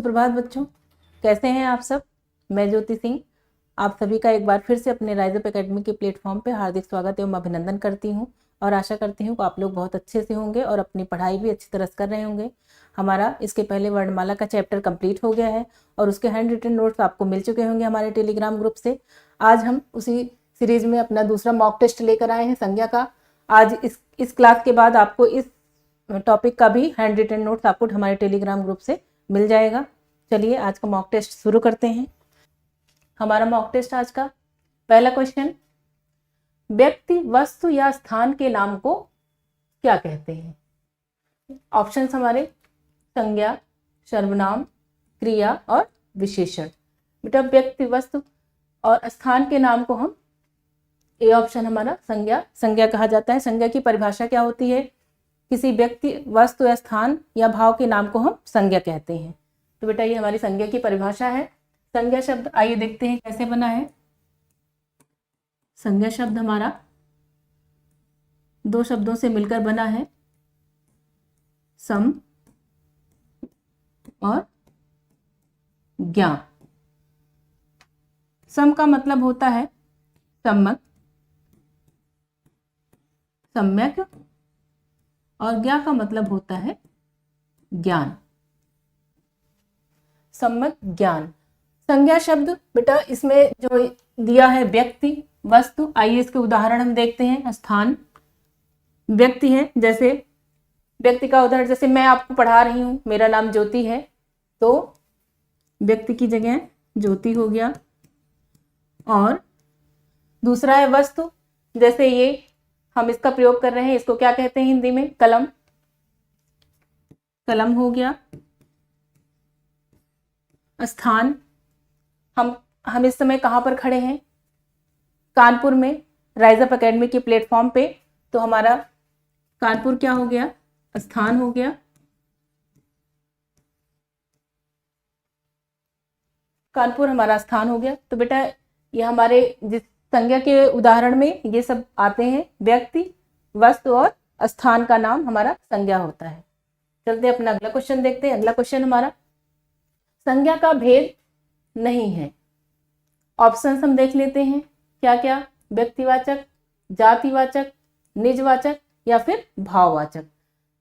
सुप्रभात बच्चों, कैसे हैं आप सब। मैं ज्योति सिंह आप सभी का एक बार फिर से अपने राइज अप एकेडमी के प्लेटफॉर्म पे हार्दिक स्वागत एवं अभिनंदन करती हूं और आशा करती हूं कि आप लोग बहुत अच्छे से होंगे और अपनी पढ़ाई भी अच्छी तरह से कर रहे होंगे। हमारा इसके पहले वर्णमाला का चैप्टर कंप्लीट हो गया है और उसके हैंड रिटन नोट्स आपको मिल चुके होंगे हमारे टेलीग्राम ग्रुप से। आज हम उसी सीरीज में अपना दूसरा मॉक टेस्ट लेकर आए हैं संज्ञा का। आज इस क्लास के बाद आपको इस टॉपिक का भी हैंड रिटन नोट्स आपको हमारे टेलीग्राम ग्रुप से मिल जाएगा। चलिए आज का मॉक टेस्ट शुरू करते हैं। हमारा मॉक टेस्ट आज का पहला क्वेश्चन, व्यक्ति वस्तु या स्थान के नाम को क्या कहते हैं। ऑप्शंस हमारे संज्ञा, सर्वनाम, क्रिया और विशेषण। बेटा व्यक्ति वस्तु और स्थान के नाम को हम, ए ऑप्शन हमारा संज्ञा कहा जाता है। संज्ञा की परिभाषा क्या होती है, किसी व्यक्ति वस्तु या स्थान या भाव के नाम को हम संज्ञा कहते हैं। तो बेटा ये हमारी संज्ञा की परिभाषा है। संज्ञा शब्द आइए देखते हैं कैसे बना है। संज्ञा शब्द हमारा दो शब्दों से मिलकर बना है, सम और ज्ञा। सम का मतलब होता है सम्यक, और ज्ञा का मतलब होता है ज्ञान, सम्यक ज्ञान। संज्ञा शब्द बेटा इसमें जो दिया है व्यक्ति वस्तु, आइए इसके उदाहरण हम देखते हैं। स्थान व्यक्ति है, जैसे व्यक्ति का उदाहरण, जैसे मैं आपको पढ़ा रही हूं, मेरा नाम ज्योति है, तो व्यक्ति की जगह ज्योति हो गया। और दूसरा है वस्तु, जैसे ये हम इसका प्रयोग कर रहे हैं, इसको क्या कहते हैं हिंदी में, कलम, कलम हो गया। स्थान, हम इस समय कहाँ पर खड़े हैं, कानपुर में, राइज अप एकेडमी के प्लेटफॉर्म पे, तो हमारा कानपुर क्या हो गया, स्थान हो गया। कानपुर हमारा स्थान हो गया। तो बेटा ये हमारे जिस संज्ञा के उदाहरण में ये सब आते हैं, व्यक्ति वस्तु और स्थान का नाम हमारा संज्ञा होता है। चलते अपना अगला क्वेश्चन देखते हैं। अगला क्वेश्चन हमारा, संज्ञा का भेद नहीं है। ऑप्शंस हम देख लेते हैं क्या क्या, व्यक्तिवाचक, जातिवाचक, निजवाचक या फिर भाववाचक।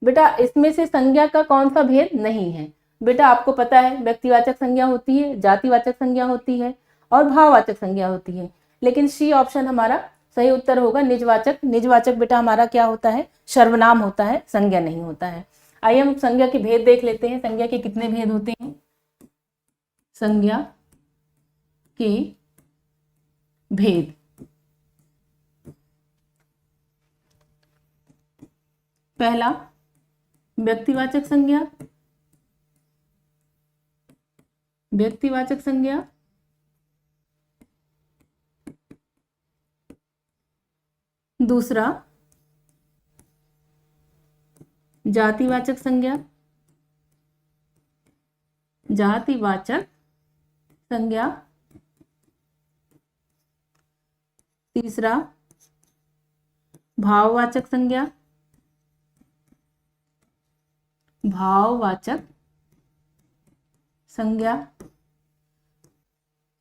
बेटा इसमें से संज्ञा का कौन सा भेद नहीं है। बेटा आपको पता है व्यक्तिवाचक संज्ञा होती है, जातिवाचक संज्ञा होती है और भाववाचक संज्ञा होती है, लेकिन सी ऑप्शन हमारा सही उत्तर होगा, निजवाचक। निजवाचक बेटा हमारा क्या होता है, सर्वनाम होता है, संज्ञा नहीं होता है। आइए हम संज्ञा के भेद देख लेते हैं। संज्ञा के कितने भेद होते हैं। संज्ञा के भेद, पहला व्यक्तिवाचक संज्ञा, व्यक्तिवाचक संज्ञा, दूसरा जातिवाचक संज्ञा, जातिवाचक संज्ञा, तीसरा भाववाचक संज्ञा, भाववाचक संज्ञा,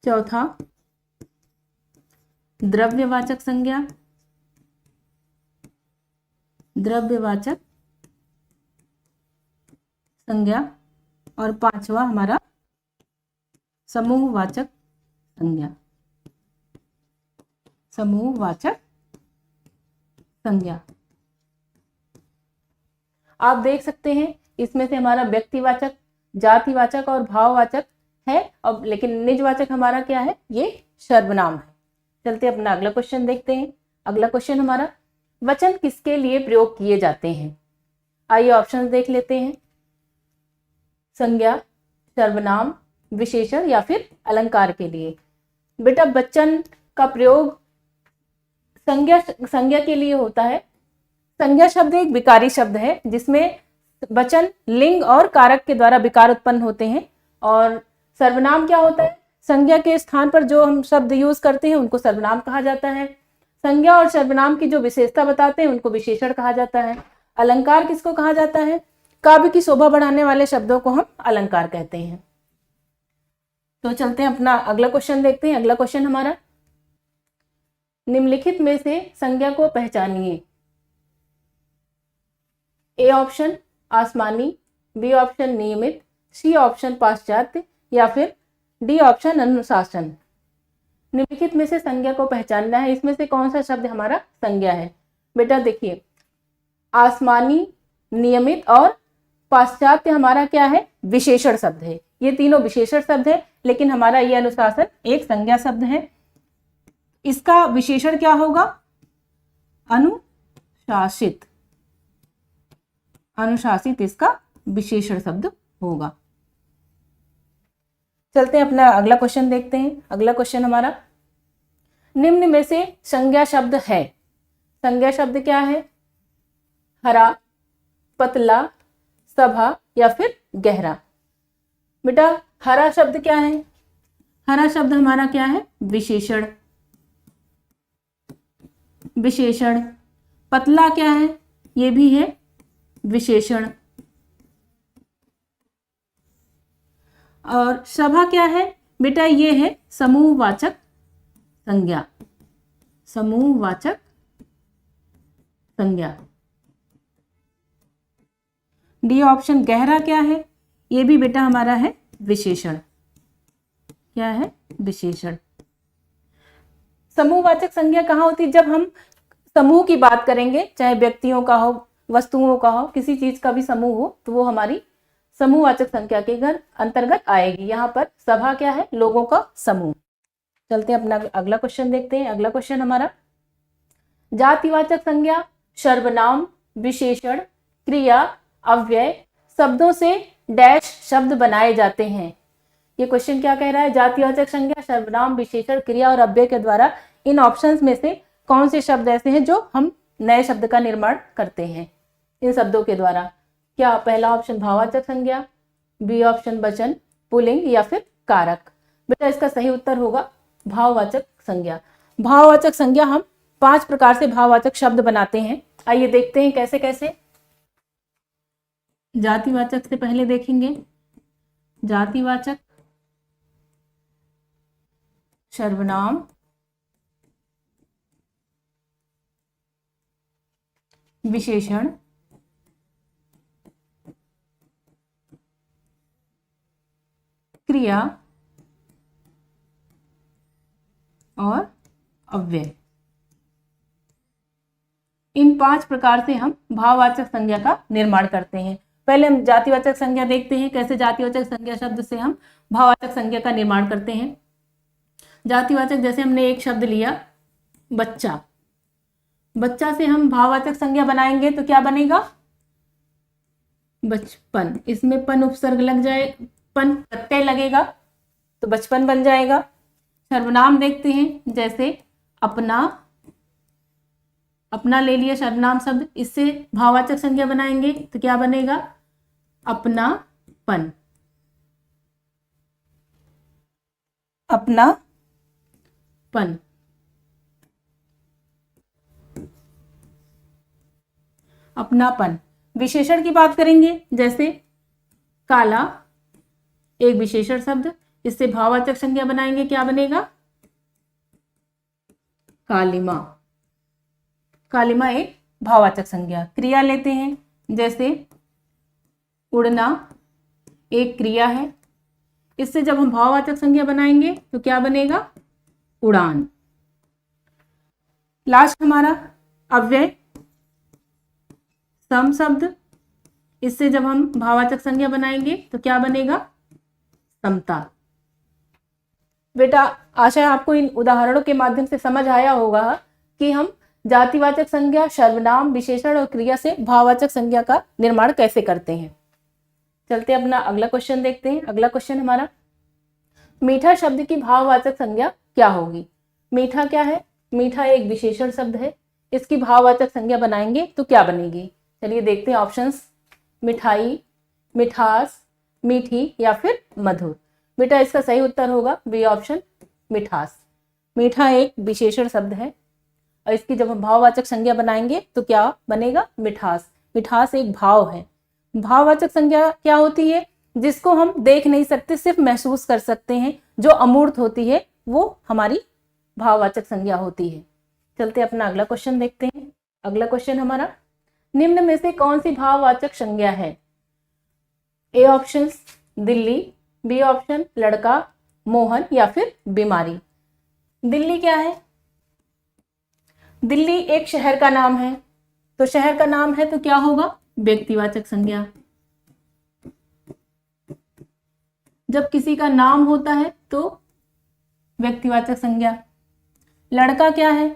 चौथा द्रव्यवाचक संज्ञा, द्रव्यवाचक संज्ञा, और पांचवा हमारा समूहवाचक संज्ञा, समूहवाचक संज्ञा। आप देख सकते हैं इसमें से हमारा व्यक्तिवाचक, जातिवाचक और भाववाचक है, और लेकिन निजवाचक हमारा क्या है, ये सर्वनाम है। चलते अपना अगला क्वेश्चन देखते हैं। अगला क्वेश्चन हमारा, वचन किसके लिए प्रयोग किए जाते हैं। आइए ऑप्शंस देख लेते हैं। संज्ञा, सर्वनाम, विशेषण या फिर अलंकार के लिए। बेटा वचन का प्रयोग संज्ञा के लिए होता है। संज्ञा शब्द एक विकारी शब्द है जिसमें वचन लिंग और कारक के द्वारा विकार उत्पन्न होते हैं। और सर्वनाम क्या होता है, संज्ञा के स्थान पर जो हम शब्द यूज करते हैं उनको सर्वनाम कहा जाता है। संज्ञा और सर्वनाम की जो विशेषता बताते हैं उनको विशेषण कहा जाता है। अलंकार किसको कहा जाता है, काव्य की शोभा बढ़ाने वाले शब्दों को हम अलंकार कहते हैं। तो चलते हैं अपना अगला क्वेश्चन देखते हैं। अगला क्वेश्चन हमारा, निम्नलिखित में से संज्ञा को पहचानिए। ए ऑप्शन आसमानी, बी ऑप्शन नियमित, सी ऑप्शन पाश्चात्य या फिर डी ऑप्शन अनुशासन। निम्नलिखित में से संज्ञा को पहचानना है, इसमें से कौन सा शब्द हमारा संज्ञा है। बेटा देखिए, आसमानी, नियमित और पाश्चात्य हमारा क्या है, विशेषण शब्द है। ये तीनों विशेषण शब्द है, लेकिन हमारा ये अनुशासन एक संज्ञा शब्द है। इसका विशेषण क्या होगा, अनुशासित। अनुशासित इसका विशेषण शब्द होगा। चलते हैं अपना अगला क्वेश्चन देखते हैं। अगला क्वेश्चन हमारा, निम्न में से संज्ञा शब्द है। संज्ञा शब्द क्या है, हरा, पतला, सभा या फिर गहरा। बेटा हरा शब्द क्या है, हरा शब्द हमारा क्या है, विशेषण। विशेषण। पतला क्या है, ये भी है विशेषण। और सभा क्या है बेटा, ये है समूहवाचक संज्ञा। समूहवाचक संज्ञा। डी ऑप्शन गहरा क्या है, ये भी बेटा हमारा है विशेषण। क्या है, विशेषण। समूहवाचक संज्ञा कहाँ होती है, जब हम समूह की बात करेंगे, चाहे व्यक्तियों का हो, वस्तुओं का हो, किसी चीज का भी समूह हो, तो वो हमारी समूहवाचक संज्ञा के अंतर्गत आएगी। यहाँ पर सभा क्या है, लोगों का समूह। चलते हैं अपना अगला क्वेश्चन देखते हैं। अगला क्वेश्चन हमारा, जातिवाचक संज्ञा सर्वनाम, विशेषण, क्रिया, अव्यय शब्दों से डैश शब्द बनाए जाते हैं। ये क्वेश्चन क्या कह रहा है, जातिवाचक संज्ञा सर्वनाम, विशेषण, क्रिया और अव्यय के द्वारा इन ऑप्शंस में से कौन से शब्द ऐसे हैं जो हम नए शब्द का निर्माण करते हैं इन शब्दों के द्वारा। क्या पहला ऑप्शन भाववाचक संज्ञा, बी ऑप्शन वचन, पुल्लिंग या फिर कारक। बेटा इसका सही उत्तर होगा भाववाचक संज्ञा। भाववाचक संज्ञा हम 5 प्रकार से भाववाचक शब्द बनाते हैं। आइए देखते हैं कैसे कैसे। जातिवाचक से पहले देखेंगे, जातिवाचक, सर्वनाम, विशेषण, क्रिया और अव्यय। इन 5 प्रकार से हम भाववाचक संज्ञा का निर्माण करते हैं। पहले हम जातिवाचक संज्ञा देखते हैं, कैसे जातिवाचक संज्ञा शब्द से हम भाववाचक संज्ञा का निर्माण करते हैं। जातिवाचक, जैसे हमने एक शब्द लिया बच्चा, बच्चा से हम भाववाचक संज्ञा बनाएंगे तो क्या बनेगा, बचपन। इसमें पन उपसर्ग लग जाए, पन प्रत्यय लगेगा तो बचपन बन जाएगा। सर्वनाम देखते हैं, जैसे अपना, अपना ले लिया सर्वनाम शब्द, इससे भाववाचक संज्ञा बनाएंगे तो क्या बनेगा, अपनापन। अपनापन। अपनापन। विशेषण की बात करेंगे, जैसे काला, एक विशेषण शब्द, इससे भाववाचक संज्ञा बनाएंगे, क्या बनेगा, कालिमा। कालिमा एक भाववाचक संज्ञा। क्रिया लेते हैं, जैसे उड़ना, एक क्रिया है, इससे जब हम भाववाचक संज्ञा बनाएंगे तो क्या बनेगा, उड़ान। लास्ट हमारा अव्यय, सम शब्द, इससे जब हम भाववाचक संज्ञा बनाएंगे तो क्या बनेगा, समता। बेटा आशा है आपको इन उदाहरणों के माध्यम से समझ आया होगा कि हम जातिवाचक संज्ञा, सर्वनाम, विशेषण और क्रिया से भाववाचक संज्ञा का निर्माण कैसे करते हैं। चलते अपना अगला क्वेश्चन देखते हैं। अगला क्वेश्चन हमारा, मीठा शब्द की भाववाचक संज्ञा क्या होगी। मीठा क्या है, मीठा एक विशेषण शब्द है, इसकी भाववाचक संज्ञा बनाएंगे तो क्या बनेगी। चलिए देखते हैं ऑप्शंस, मिठाई, मिठास, मीठी या फिर मधुर। बेटा इसका सही उत्तर होगा बी ऑप्शन, मिठास। मीठा एक विशेषण शब्द है और इसकी जब हम भाववाचक संज्ञा बनाएंगे तो क्या बनेगा, मिठास। मिठास एक भाव है। भाववाचक संज्ञा क्या होती है, जिसको हम देख नहीं सकते, सिर्फ महसूस कर सकते हैं, जो अमूर्त होती है, वो हमारी भाववाचक संज्ञा होती है। चलते अपना अगला क्वेश्चन देखते हैं। अगला क्वेश्चन हमारा, निम्न में से कौन सी भाववाचक संज्ञा है? A option Delhi, B option लड़का, मोहन या फिर बीमारी। दिल्ली क्या है? दिल्ली एक शहर का नाम है, तो शहर का नाम है तो क्या होगा? व्यक्तिवाचक संज्ञा। जब किसी का नाम होता है तो व्यक्तिवाचक संज्ञा। लड़का क्या है?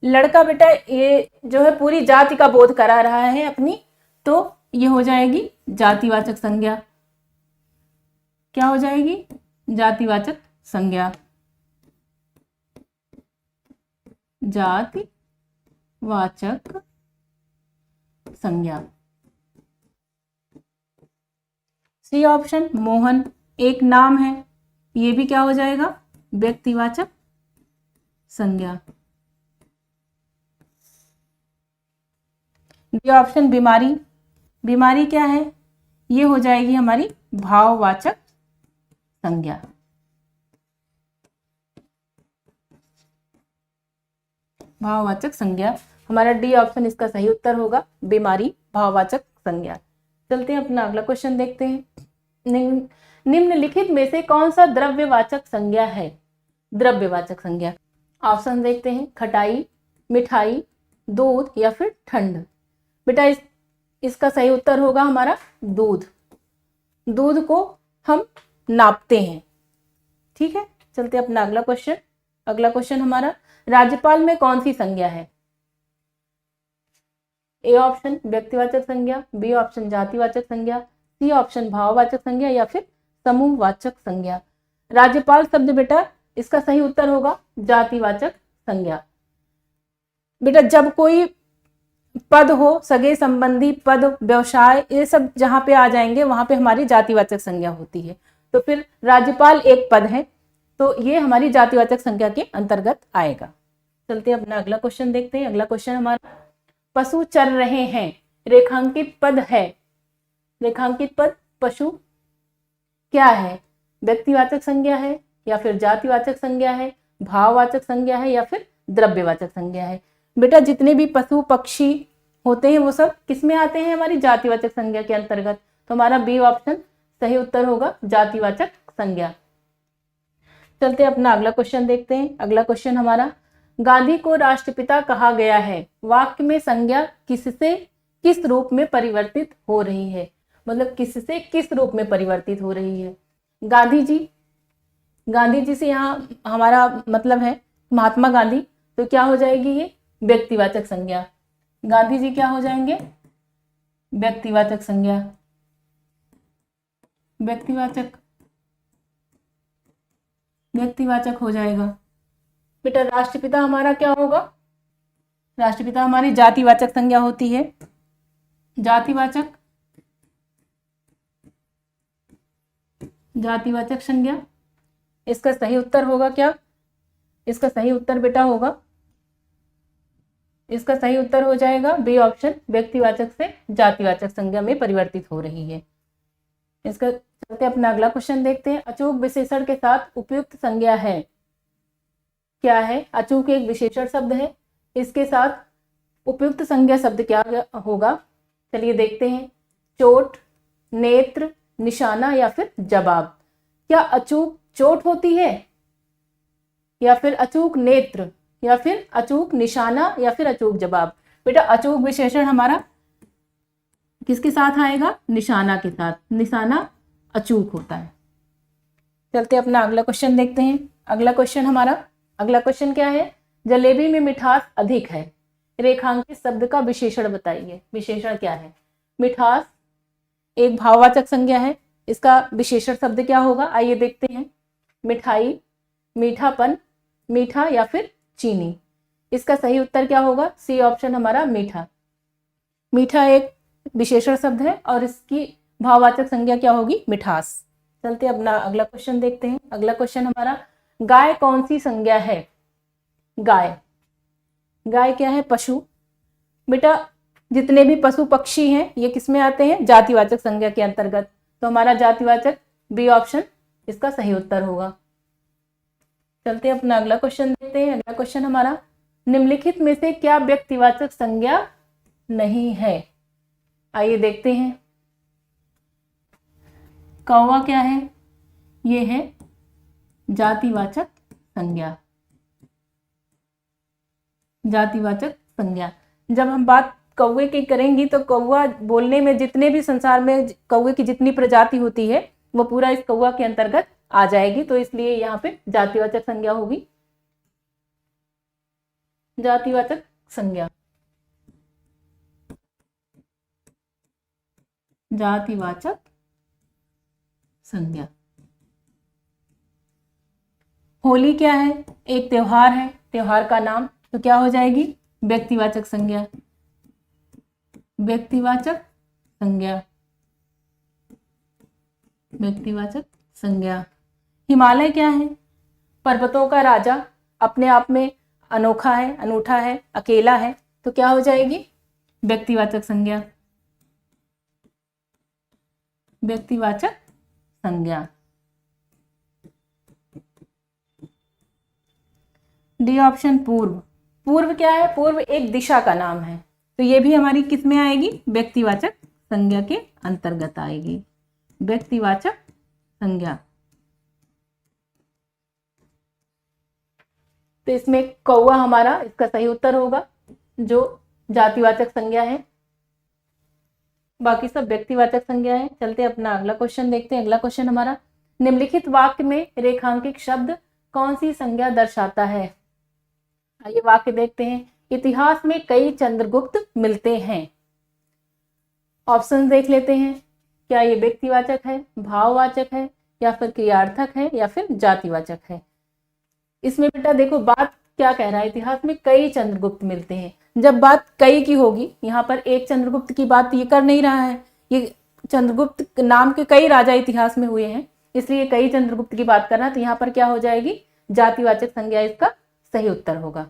लड़का बेटा ये जो है पूरी जाति का बोध करा रहा है अपनी, तो ये हो जाएगी जातिवाचक संज्ञा। क्या हो जाएगी? जातिवाचक संज्ञा। जातिवाचक संज्ञा। सी ऑप्शन मोहन एक नाम है, ये भी क्या हो जाएगा? व्यक्तिवाचक संज्ञा। डी ऑप्शन बीमारी, बीमारी क्या है? ये हो जाएगी हमारी भाववाचक संज्ञा। भाववाचक संज्ञा, हमारा डी ऑप्शन इसका सही उत्तर होगा, बीमारी भाववाचक संज्ञा। चलते हैं अपना अगला क्वेश्चन देखते हैं। निम्नलिखित में से कौन सा द्रव्यवाचक संज्ञा है? द्रव्यवाचक संज्ञा। ऑप्शन देखते हैं, खटाई, मिठाई, दूध या फिर ठंड। बेटा इसका सही उत्तर होगा हमारा दूध। दूध को हम नापते हैं। ठीक है, चलते अपना अगला क्वेश्चन। अगला क्वेश्चन हमारा, राज्यपाल में कौन सी संज्ञा है? ए ऑप्शन व्यक्तिवाचक संज्ञा, बी ऑप्शन जातिवाचक संज्ञा, सी ऑप्शन भाववाचक संज्ञा या फिर समूहवाचक संज्ञा। राज्यपाल शब्द बेटा इसका सही उत्तर होगा जातिवाचक संज्ञा। बेटा जब कोई पद हो, सगे संबंधी पद, व्यवसाय, ये सब जहां पे आ जाएंगे वहां पे हमारी जातिवाचक संज्ञा होती है। तो फिर राज्यपाल एक पद है, तो ये हमारी जातिवाचक संज्ञा के अंतर्गत आएगा। चलते अपना अगला क्वेश्चन देखते हैं। अगला क्वेश्चन हमारा, पशु चर रहे हैं, रेखांकित पद है। रेखांकित पद पशु क्या है? व्यक्तिवाचक संज्ञा है या फिर जातिवाचक संज्ञा है, भाववाचक संज्ञा है या फिर द्रव्यवाचक संज्ञा है? बेटा जितने भी पशु पक्षी होते हैं वो सब किस में आते हैं? हमारी जातिवाचक संज्ञा के अंतर्गत। तो हमारा बी ऑप्शन सही उत्तर होगा, जातिवाचक संज्ञा। चलते अपना अगला क्वेश्चन देखते हैं। अगला क्वेश्चन हमारा, गांधी को राष्ट्रपिता कहा गया है, वाक्य में संज्ञा किससे किस रूप में परिवर्तित हो रही है? मतलब किससे किस रूप में परिवर्तित हो रही है? गांधी जी, गांधी जी से यहाँ हमारा मतलब है महात्मा गांधी, तो क्या हो जाएगी ये? व्यक्तिवाचक संज्ञा। गांधी जी क्या हो जाएंगे? व्यक्तिवाचक संज्ञा। व्यक्तिवाचक, व्यक्तिवाचक हो जाएगा। बेटा राष्ट्रपिता हमारा क्या होगा? राष्ट्रपिता हमारी जातिवाचक संज्ञा होती है। जातिवाचक, जातिवाचक संज्ञा। इसका सही उत्तर होगा क्या? इसका सही उत्तर बेटा होगा, इसका सही उत्तर हो जाएगा बी ऑप्शन, व्यक्तिवाचक से जातिवाचक संज्ञा में परिवर्तित हो रही है। इसका चलते अपना अगला क्वेश्चन देखते हैं। अचूक विशेषण के साथ उपयुक्त संज्ञा है, क्या है? अचूक एक विशेषण शब्द है, इसके साथ उपयुक्त संज्ञा शब्द क्या होगा? चलिए देखते हैं। चोट, नेत्र, निशाना या फिर जवाब। क्या अचूक चोट होती है या फिर अचूक नेत्र या फिर अचूक निशाना या फिर अचूक जवाब? बेटा अचूक विशेषण हमारा किसके साथ आएगा? निशाना के साथ। निशाना अचूक होता है। चलते अपना अगला क्वेश्चन देखते हैं। अगला क्वेश्चन हमारा, अगला क्वेश्चन क्या है? जलेबी में मिठास अधिक है, रेखांकित शब्द का विशेषण बताइए। विशेषण क्या है? मिठास एक भाववाचक संज्ञा है, इसका विशेषण शब्द क्या होगा? आइए देखते हैं। मिठाई, मीठापन, मीठा या फिर चीनी। इसका सही उत्तर क्या होगा? सी ऑप्शन हमारा मीठा। मीठा एक विशेषण शब्द है और इसकी भाववाचक संज्ञा क्या होगी? मिठास। चलते अपना अगला क्वेश्चन देखते हैं। अगला क्वेश्चन हमारा, गाय कौन सी संज्ञा है? गाय, गाय क्या है? पशु। बेटा जितने भी पशु पक्षी हैं ये किस में आते हैं? जातिवाचक संज्ञा के अंतर्गत। तो हमारा जातिवाचक बी ऑप्शन इसका सही उत्तर होगा। चलते हैं अपना अगला क्वेश्चन देखते हैं। अगला क्वेश्चन हमारा, निम्नलिखित में से क्या व्यक्तिवाचक संज्ञा नहीं है? आइए देखते हैं। कौवा क्या है? ये है जातिवाचक संज्ञा। जातिवाचक संज्ञा, जब हम बात कौवे की करेंगी तो कौवा बोलने में जितने भी संसार में कौवे की जितनी प्रजाति होती है वो पूरा इस कौवा के अंतर्गत आ जाएगी, तो इसलिए यहाँ पे जातिवाचक संज्ञा होगी। जातिवाचक संज्ञा, जातिवाचक संज्ञा। होली क्या है? एक त्योहार है, त्योहार का नाम, तो क्या हो जाएगी? व्यक्तिवाचक संज्ञा। व्यक्तिवाचक संज्ञा, व्यक्तिवाचक संज्ञा। हिमालय क्या है? पर्वतों का राजा, अपने आप में अनोखा है, अनूठा है, अकेला है, तो क्या हो जाएगी? व्यक्तिवाचक संज्ञा। व्यक्तिवाचक संज्ञा। डी ऑप्शन पूर्व। पूर्व क्या है? पूर्व एक दिशा का नाम है, तो ये भी हमारी किस में आएगी? व्यक्तिवाचक संज्ञा के अंतर्गत आएगी। व्यक्तिवाचक संज्ञा। तो इसमें कौवा हमारा इसका सही उत्तर होगा, जो जातिवाचक संज्ञा है। बाकी सब व्यक्तिवाचक संज्ञा है। चलते अपना अगला क्वेश्चन देखते हैं। अगला क्वेश्चन हमारा, निम्नलिखित वाक्य में रेखांकित शब्द कौन सी संज्ञा दर्शाता है? आइए वाक्य देखते हैं। इतिहास में कई चंद्रगुप्त मिलते हैं। ऑप्शन देख लेते हैं। क्या ये व्यक्तिवाचक है, भाववाचक है, या फिर क्रियार्थक है, या फिर जातिवाचक है? इसमें बेटा देखो बात क्या कह रहा है, इतिहास में कई चंद्रगुप्त मिलते हैं। जब बात कई की होगी, यहाँ पर एक चंद्रगुप्त की बात ये कर नहीं रहा है, ये चंद्रगुप्त नाम के कई राजा इतिहास में हुए हैं, इसलिए कई चंद्रगुप्त की बात करना, तो यहाँ पर क्या हो जाएगी? जातिवाचक संज्ञा इसका सही उत्तर होगा।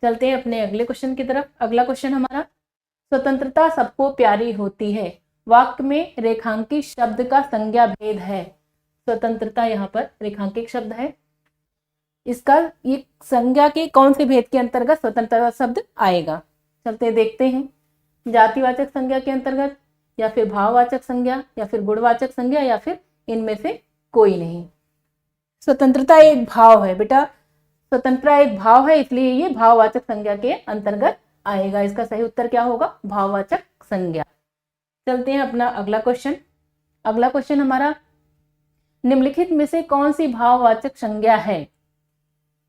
चलते हैं अपने अगले क्वेश्चन की तरफ। अगला क्वेश्चन हमारा, स्वतंत्रता सबको प्यारी होती है, वाक्य में रेखांकित शब्द का संज्ञा भेद है। स्वतंत्रता यहाँ पर रेखांकित शब्द है, इसका ये संज्ञा के कौन से भेद के अंतर्गत स्वतंत्रता शब्द आएगा? चलते देखते हैं। जातिवाचक संज्ञा के अंतर्गत, या फिर भाववाचक संज्ञा, या फिर गुणवाचक संज्ञा, या फिर इनमें से कोई नहीं। स्वतंत्रता एक भाव है बेटा, स्वतंत्रता एक भाव है, इसलिए ये भाववाचक संज्ञा के अंतर्गत आएगा। इसका सही उत्तर क्या होगा? भाववाचक संज्ञा। चलते हैं अपना अगला क्वेश्चन। अगला क्वेश्चन हमारा, निम्नलिखित में से कौन सी भाववाचक संज्ञा है?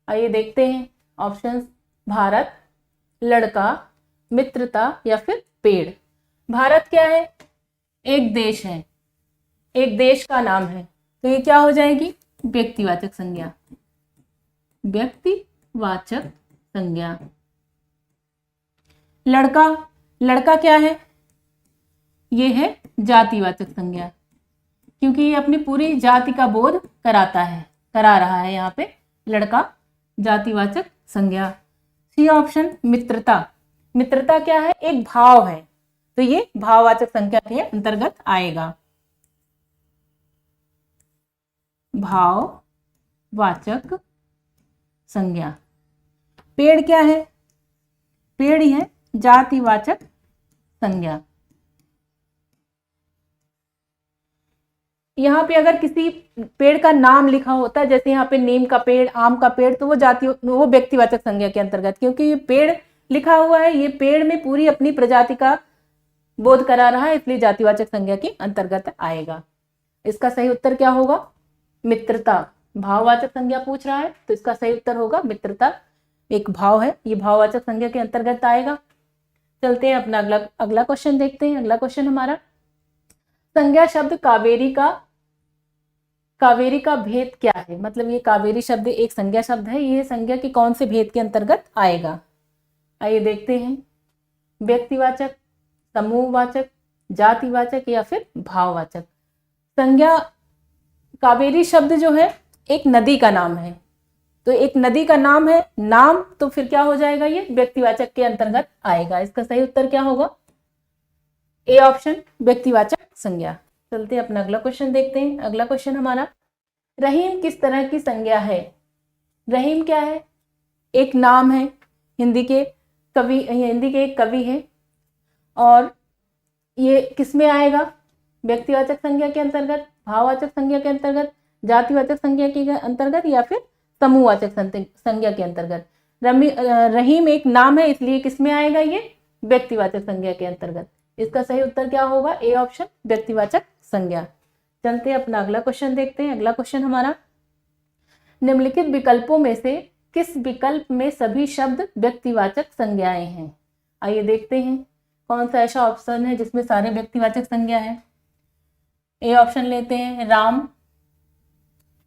आइए देखते हैं। ऑप्शंस, भारत, लड़का, मित्रता, या फिर पेड़। भारत क्या है? एक देश है, एक देश का नाम है, तो ये क्या हो जाएगी? व्यक्तिवाचक संज्ञा। व्यक्तिवाचक संज्ञा। लड़का, लड़का क्या है? ये है जातिवाचक संज्ञा, क्योंकि ये अपनी पूरी जाति का बोध करा रहा है यहाँ पे। लड़का जातिवाचक संज्ञा। सी ऑप्शन, मित्रता। मित्रता क्या है? एक भाव है, तो ये भाववाचक संज्ञा के अंतर्गत आएगा। भाववाचक संज्ञा। पेड़ क्या है? पेड़ ही है जातिवाचक संज्ञा। यहाँ पे अगर किसी पेड़ का नाम लिखा होता है, जैसे यहाँ पे नीम का पेड़, आम का पेड़, तो वो व्यक्तिवाचक संज्ञा के अंतर्गत, क्योंकि ये पेड़ लिखा हुआ है, ये पेड़ में पूरी अपनी प्रजाति का बोध करा रहा है, इसलिए जातिवाचक संज्ञा के अंतर्गत आएगा। इसका सही उत्तर क्या होगा? मित्रता। भाववाचक संज्ञा पूछ रहा है, तो इसका सही उत्तर होगा मित्रता। एक भाव है, ये भाववाचक संज्ञा के अंतर्गत आएगा। चलते हैं अपना अगला क्वेश्चन देखते हैं। अगला क्वेश्चन हमारा, संज्ञा शब्द कावेरी का भेद क्या है? मतलब ये कावेरी शब्द एक संज्ञा शब्द है, ये संज्ञा के कौन से भेद के अंतर्गत आएगा? आइए देखते हैं। व्यक्तिवाचक, समूहवाचक, जातिवाचक, या फिर भाववाचक। संज्ञा कावेरी शब्द जो है एक नदी का नाम है, तो एक नदी का नाम है, नाम, तो फिर क्या हो जाएगा? ये व्यक्तिवाचक के अंतर्गत आएगा। इसका सही उत्तर क्या होगा? ए ऑप्शन, व्यक्तिवाचक संज्ञा। चलते अपना अगला क्वेश्चन देखते हैं। अगला क्वेश्चन हमारा, रहीम किस तरह की संज्ञा है? रहीम क्या है? एक नाम है, हिंदी के एक कवि है, और ये किस में आएगा? व्यक्तिवाचक संज्ञा के अंतर्गत, भाववाचक संज्ञा के अंतर्गत, जातिवाचक संज्ञा के अंतर्गत, या फिर समूहवाचक संज्ञा के अंतर्गत? रहीम एक नाम है, इसलिए किस में आएगा? ये व्यक्तिवाचक संज्ञा के अंतर्गत। इसका सही उत्तर क्या होगा? ए ऑप्शन, व्यक्तिवाचक संज्ञा। चलते हैं अपना अगला क्वेश्चन देखते हैं। अगला क्वेश्चन हमारा, निम्नलिखित विकल्पों में से किस विकल्प में सभी शब्द व्यक्तिवाचक संज्ञाएं हैं? आइए देखते हैं कौन सा ऐसा ऑप्शन है जिसमें सारे व्यक्तिवाचक संज्ञा है। ए ऑप्शन लेते हैं, राम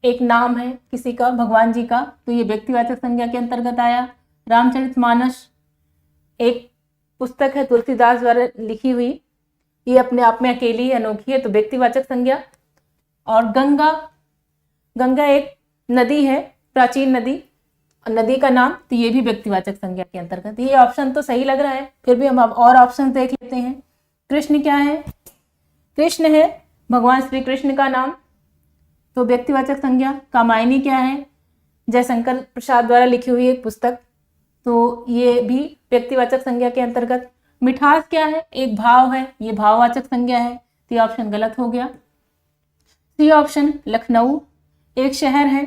एक नाम है किसी का, भगवान जी का, तो ये व्यक्तिवाचक संज्ञा के अंतर्गत आया। रामचरितमानस एक पुस्तक है तुलसीदास द्वारा लिखी हुई, ये अपने आप में अकेली अनोखी है, तो व्यक्तिवाचक संज्ञा। और गंगा एक नदी है, प्राचीन नदी का नाम, तो ये भी व्यक्तिवाचक संज्ञा के अंतर्गत। ये ऑप्शन तो सही लग रहा है, फिर भी हम अब और ऑप्शन देख लेते हैं। कृष्ण क्या है? कृष्ण है भगवान श्री कृष्ण का नाम, तो व्यक्तिवाचक संज्ञा। कामायनी क्या है? जयशंकर प्रसाद द्वारा लिखी हुई एक पुस्तक, तो ये भी व्यक्तिवाचक संज्ञा के अंतर्गत। मिठास क्या है? एक भाव है, ये भाववाचक संज्ञा है, तो ये ऑप्शन गलत हो गया। सी ऑप्शन, लखनऊ एक शहर है,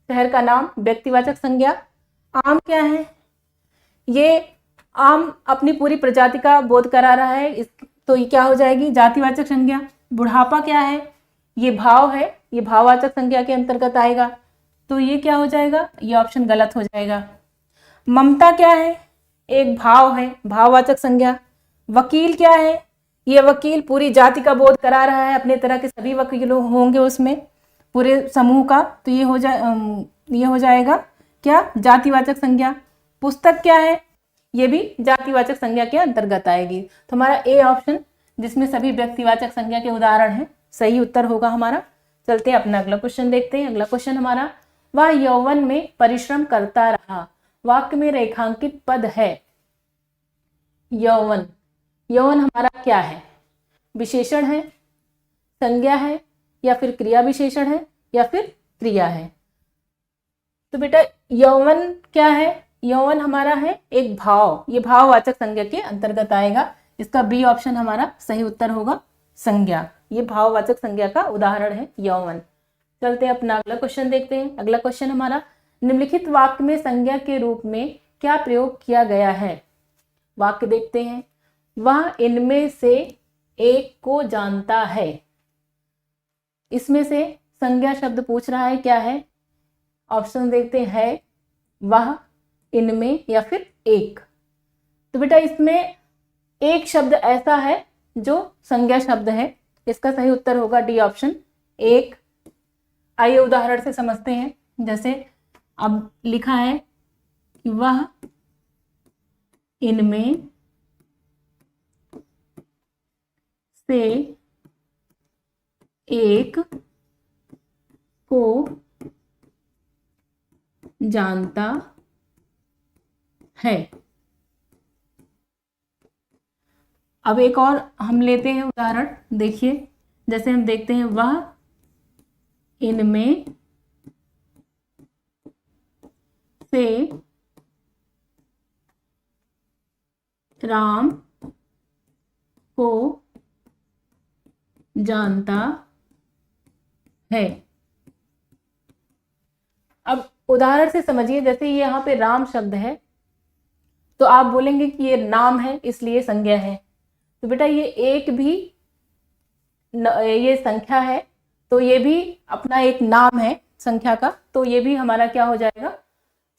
शहर का नाम, व्यक्तिवाचक संज्ञा। आम क्या है? ये आम अपनी पूरी प्रजाति का बोध करा रहा है, तो ये क्या हो जाएगी? जातिवाचक संज्ञा। बुढ़ापा क्या है? ये भाव है, ये भाववाचक संज्ञा के अंतर्गत आएगा, तो ये क्या हो जाएगा? ये ऑप्शन गलत हो जाएगा। ममता क्या है? एक भाव है, भाववाचक संज्ञा। वकील क्या है? ये वकील पूरी जाति का बोध करा रहा है, अपने तरह के सभी वकील होंगे उसमें, पूरे समूह का, तो ये हो जाएगा क्या? जातिवाचक संज्ञा। पुस्तक क्या है? ये भी जातिवाचक संज्ञा के अंतर्गत आएगी, तो हमारा ए ऑप्शन, जिसमें सभी व्यक्तिवाचक संज्ञा के उदाहरण हैं, सही उत्तर होगा हमारा। चलते हैं अपना अगला क्वेश्चन देखते हैं। अगला क्वेश्चन हमारा, वह यौवन में परिश्रम करता रहा, वाक्य में रेखांकित पद है। यौवन हमारा क्या है? विशेषण है, संज्ञा है, या फिर क्रिया विशेषण है, या फिर क्रिया है? तो बेटा यौवन क्या है? यौवन हमारा है एक भाव, ये भाववाचक संज्ञा के अंतर्गत आएगा। इसका बी ऑप्शन हमारा सही उत्तर होगा, संज्ञा। ये भाववाचक संज्ञा का उदाहरण है यौवन। चलते हैं अपना अगला क्वेश्चन देखते हैं। अगला क्वेश्चन हमारा, निम्नलिखित वाक्य में संज्ञा के रूप में क्या प्रयोग किया गया है? वाक्य देखते हैं, वह इनमें से एक को जानता है। इसमें से संज्ञा शब्द पूछ रहा है, क्या है? ऑप्शन देखते हैं, वह, इनमें, या फिर एक। तो बेटा इसमें एक शब्द ऐसा है जो संज्ञा शब्द है, इसका सही उत्तर होगा डी ऑप्शन, एक। आइए उदाहरण से समझते हैं। जैसे अब लिखा है कि वह इनमें से एक को जानता है। अब एक और हम लेते हैं उदाहरण, देखिए जैसे हम देखते हैं, वह इनमें से राम को जानता है। अब उदाहरण से समझिए, जैसे ये यहाँ पे राम शब्द है, तो आप बोलेंगे कि ये नाम है इसलिए संज्ञा है। तो बेटा ये एक भी ये संख्या है, तो ये भी अपना एक नाम है संख्या का, तो ये भी हमारा क्या हो जाएगा?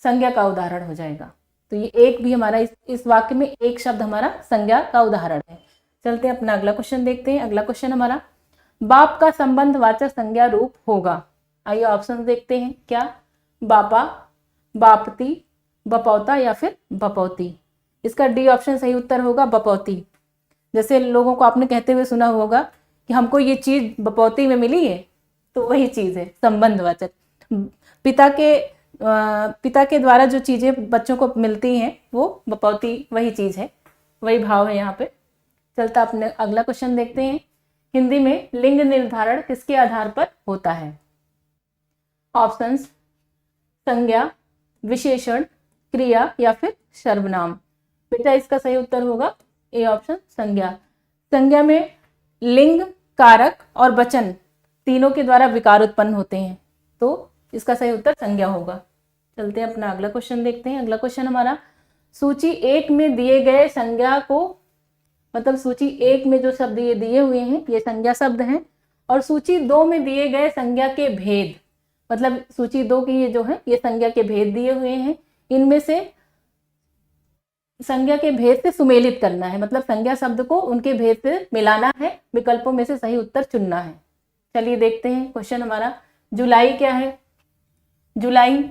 संज्ञा का उदाहरण हो जाएगा। तो ये एक भी हमारा इस वाक्य में एक शब्द हमारा संज्ञा का उदाहरण है। चलते हैं अपना अगला क्वेश्चन देखते हैं। अगला क्वेश्चन हमारा, बाप का संबंधवाचक संज्ञा रूप होगा। आइए ऑप्शन देखते हैं, क्या? बापा, बापती, बपौता, या फिर बपौती। इसका डी ऑप्शन सही उत्तर होगा, बपौती। जैसे लोगों को आपने कहते हुए सुना होगा कि हमको ये चीज बपौती में मिली है, तो वही चीज है संबंधवाचक। पिता के द्वारा जो चीजें बच्चों को मिलती हैं वो बपौती वही चीज है, वही भाव है यहाँ पे। चलता अपने अगला क्वेश्चन देखते हैं। हिंदी में लिंग निर्धारण किसके आधार पर होता है? ऑप्शंस संज्ञा, विशेषण, क्रिया या फिर सर्वनाम। बेटा इसका सही उत्तर होगा ए ऑप्शन संज्ञा। संज्ञा में लिंग, कारक और वचन तीनों के द्वारा विकार उत्पन्न होते हैं, तो इसका सही उत्तर संज्ञा होगा। चलते हैं अपना अगला क्वेश्चन देखते हैं। अगला क्वेश्चन हमारा, सूची 1 में दिए गए संज्ञा को, मतलब सूची 1 में जो शब्द ये दिए हुए हैं ये संज्ञा शब्द हैं, और सूची 2 में दिए गए संज्ञा के भेद, मतलब सूची 2 की ये जो है ये संज्ञा के भेद दिए हुए हैं, इनमें से संज्ञा के भेद से सुमेलित करना है, मतलब संज्ञा शब्द को उनके भेद से मिलाना है, विकल्पों में से सही उत्तर चुनना है। चलिए देखते हैं क्वेश्चन हमारा। जुलाई क्या है? जुलाई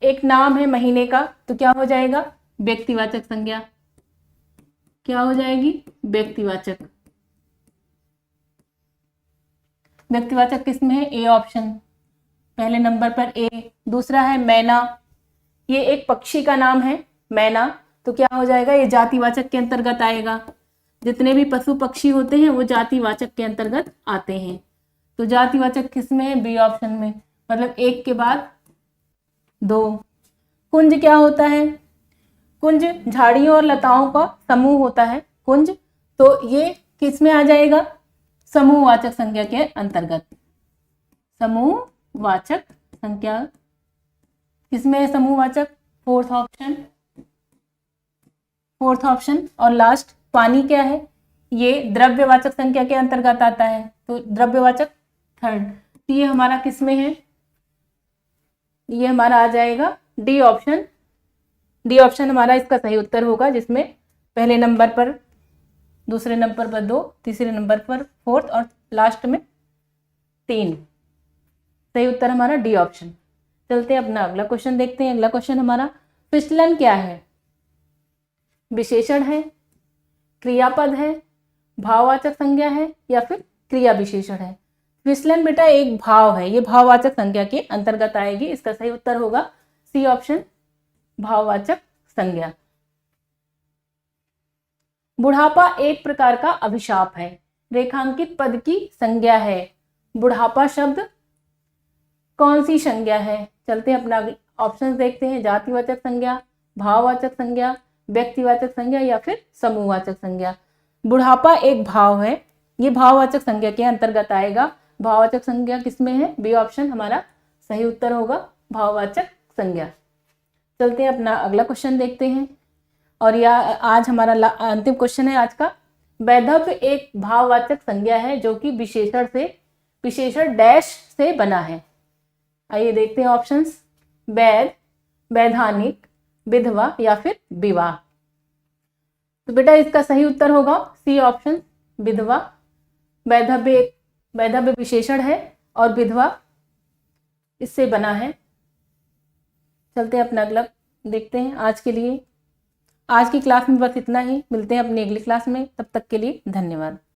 एक नाम है महीने का, तो क्या हो जाएगा? व्यक्तिवाचक संज्ञा। क्या हो जाएगी? व्यक्तिवाचक। व्यक्तिवाचक किसमें है? ए ऑप्शन, पहले नंबर पर ए। दूसरा है मैना, ये एक पक्षी का नाम है मैना, तो क्या हो जाएगा? ये जातिवाचक के अंतर्गत आएगा। जितने भी पशु पक्षी होते हैं वो जातिवाचक के अंतर्गत आते हैं, तो जातिवाचक किसमें है? बी ऑप्शन में, मतलब एक के बाद 2। कुंज क्या होता है? कुंज झाड़ियों और लताओं का समूह होता है कुंज, तो ये किस में आ जाएगा? समूहवाचक संज्ञा के अंतर्गत। समूहवाचक संज्ञा किसमें है? समूहवाचक, फोर्थ ऑप्शन। और लास्ट पानी क्या है? ये द्रव्यवाचक संज्ञा के अंतर्गत आता है, तो द्रव्यवाचक थर्ड। तो ये हमारा किसमें है? ये हमारा आ जाएगा डी ऑप्शन। डी ऑप्शन हमारा इसका सही उत्तर होगा, जिसमें पहले नंबर पर, दूसरे नंबर पर 2, तीसरे नंबर पर 4 और लास्ट में 3। सही उत्तर हमारा डी ऑप्शन। चलते हैं अपना अगला क्वेश्चन देखते हैं। अगला क्वेश्चन हमारा, फिसलन क्या है? विशेषण है, क्रियापद है, भाववाचक संज्ञा है या फिर क्रिया विशेषण है? फिसलन बेटा एक भाव है, ये भाववाचक संज्ञा के अंतर्गत आएगी। इसका सही उत्तर होगा सी ऑप्शन, भाववाचक संज्ञा। बुढ़ापा एक प्रकार का अभिशाप है, रेखांकित पद की संज्ञा है। बुढ़ापा शब्द कौन सी संज्ञा है? चलते हैं अपना ऑप्शंस देखते हैं। जातिवाचक संज्ञा, भाववाचक संज्ञा, व्यक्तिवाचक संज्ञा या फिर समूहवाचक संज्ञा। बुढ़ापा एक भाव है, ये भाववाचक संज्ञा के अंतर्गत आएगा। भाववाचक संज्ञा किसमें है? बी ऑप्शन हमारा सही उत्तर होगा, भाववाचक संज्ञा। चलते हैं अपना अगला क्वेश्चन देखते हैं, और यह आज हमारा अंतिम क्वेश्चन है आज का। वैधव्य एक भाववाचक संज्ञा है जो कि विशेषण डैश से बना है। आइए देखते हैं ऑप्शंस। वैध, वैधानिक, विधवा या फिर विवाह। तो बेटा इसका सही उत्तर होगा सी ऑप्शन, विधवा। वैधव्य विशेषण है और विधवा इससे बना है। चलते हैं अपना अगला देखते हैं। आज की क्लास में बस इतना ही, मिलते हैं अपनी अगली क्लास में, तब तक के लिए धन्यवाद।